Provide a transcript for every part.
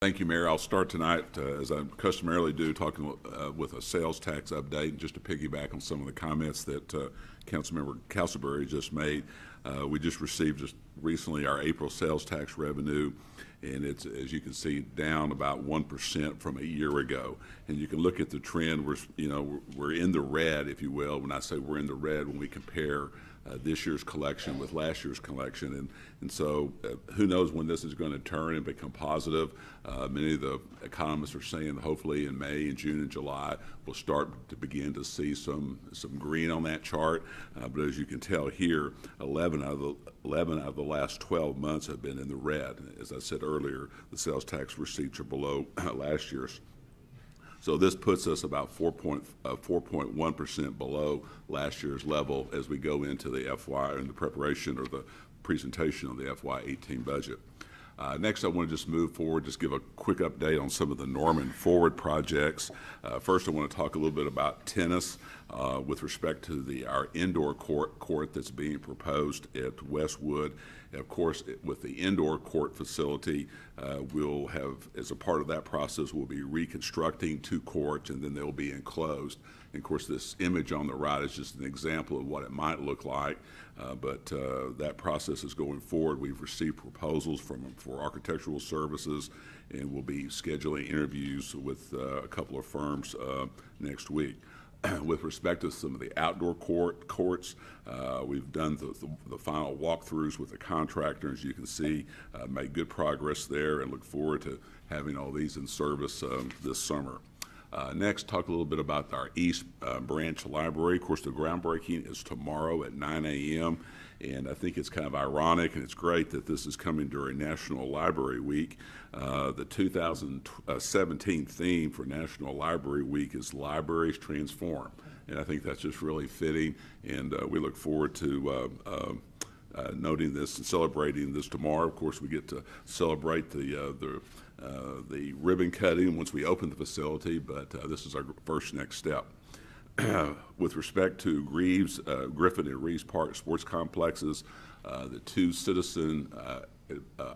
Thank you, Mayor. I'll start tonight, as I customarily do, talking with a sales tax update, just to piggyback on some of the comments that Councilmember Castleberry just made. We just received recently our April sales tax revenue, and it's, as you can see, down about 1% from a year ago. And you can look at the trend. We're in the red, if you will. When I say we're in the red, when we compare this year's collection with last year's collection, and so who knows when this is going to turn and become positive. Many of the economists are saying that hopefully in May and June and July we'll start to begin to see some green on that chart. But as you can tell here, 11 out of the last 12 months have been in the red. As I said earlier, the sales tax receipts are below last year's. So this puts us about 4.1% below last year's level as we go into the FY and the preparation or the presentation of the FY18 budget. Next, I want to just move forward, just give a quick update on some of the Norman Forward projects. First, I want to talk a little bit about tennis with respect to our indoor court that's being proposed at Westwood. Of course, with the indoor court facility, we'll have, as a part of that process, we'll be reconstructing 2 courts, and then they'll be enclosed. And of course, this image on the right is just an example of what it might look like, but that process is going forward. We've received proposals for architectural services, and we'll be scheduling interviews with a couple of firms next week. With respect to some of the outdoor courts, we've done the final walkthroughs with the contractor. As you can see, made good progress there, and look forward to having all these in service this summer. Next, talk a little bit about our East Branch Library. Of course, the groundbreaking is tomorrow at 9 a.m., and I think it's kind of ironic, and it's great that this is coming during National Library Week. The 2017 theme for National Library Week is Libraries Transform, and I think that's just really fitting, and we look forward to noting this and celebrating this tomorrow. Of course, we get to celebrate the ribbon cutting once we open the facility, but this is our first next step. With respect to Griffin and Reeves Park sports complexes, the 2 citizen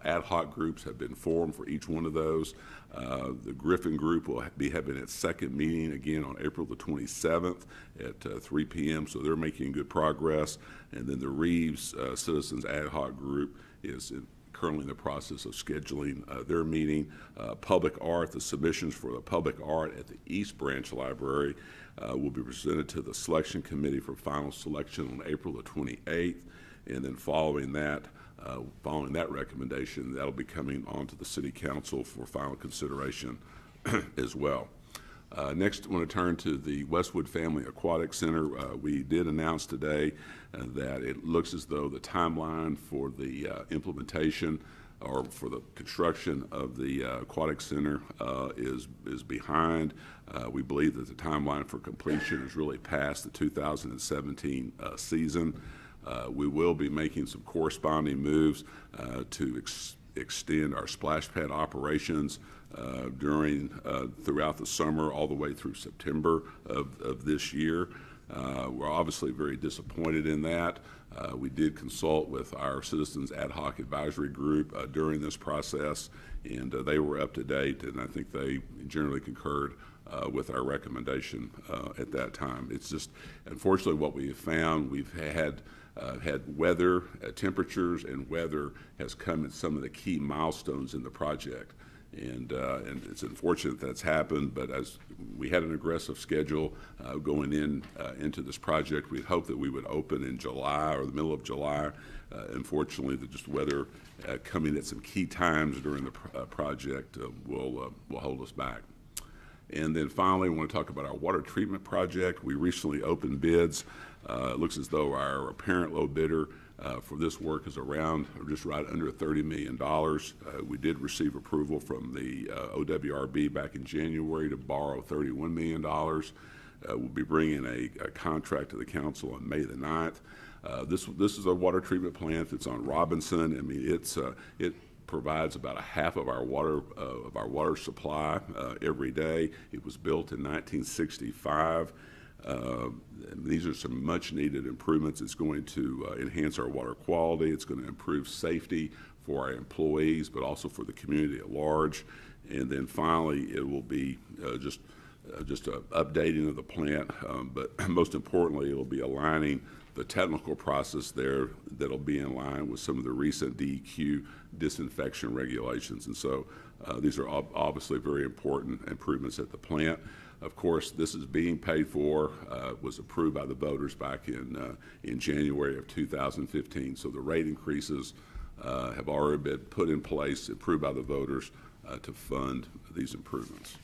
ad hoc groups have been formed for each one of those. The Griffin group will be having its second meeting again on April the 27th at 3 p.m., so they're making good progress. And then the Reeves Citizens Ad Hoc Group is currently in the process of scheduling their meeting. Public art, the submissions for the public art at the East Branch Library will be presented to the selection committee for final selection on April the 28th, and then following that recommendation, that'll be coming on to the City Council for final consideration as well. Next, I want to turn to the Westwood Family Aquatic Center. We did announce today that it looks as though the timeline for the implementation or for the construction of the aquatic center is behind. We believe that the timeline for completion is really past the 2017 season. We will be making some corresponding moves to extend our splash pad operations throughout the summer all the way through September of this year. We're obviously very disappointed in that. We did consult with our Citizens Ad Hoc Advisory Group during this process, and they were up to date, and I think they generally concurred with our recommendation at that time. It's just, unfortunately, what we have found, we've had weather, temperatures, and weather has come at some of the key milestones in the project. And it's unfortunate that's happened, but as we had an aggressive schedule going into this project, we'd hoped that we would open in July or the middle of July. Unfortunately, the just weather coming at some key times during the project will hold us back. And then finally, I want to talk about our water treatment project. We recently opened bids. It looks as though our apparent low bidder for this work is around just right under $30 million. We did receive approval from the OWRB back in January to borrow $31 million. We'll be bringing a contract to the council on May the 9th. This is a water treatment plant that's on Robinson. I mean, it provides about a half of our water supply every day. It was built in 1965. These are some much needed improvements. It's going to enhance our water quality. It's going to improve safety for our employees, but also for the community at large. And then finally, it will be just an updating of the plant, but most importantly, it will be aligning the technical process there that'll be in line with some of the recent DEQ disinfection regulations. And so these are obviously very important improvements at the plant. Of course, this is being paid for, was approved by the voters back in January of 2015. So the rate increases have already been put in place, approved by the voters to fund these improvements.